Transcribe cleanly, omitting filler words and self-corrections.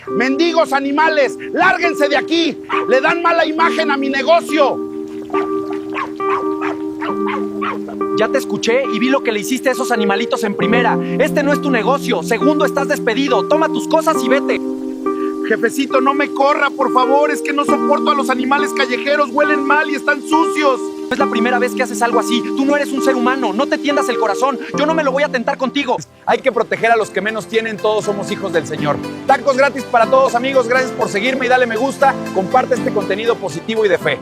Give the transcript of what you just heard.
Mendigos animales, lárguense de aquí. Le dan mala imagen a mi negocio. Ya te escuché y vi lo que le hiciste a esos animalitos en primera. Este no es tu negocio. Segundo, estás despedido. Toma tus cosas y vete. Jefecito, no me corra, por favor. Es que no soporto a los animales callejeros. Huelen mal y están sucios. No es la primera vez que haces algo así. Tú no eres un ser humano. No te tiendas el corazón. Yo no me lo voy a tentar contigo. Hay que proteger a los que menos tienen. Todos somos hijos del Señor. Tacos gratis para todos, amigos. Gracias por seguirme y dale me gusta. Comparte este contenido positivo y de fe.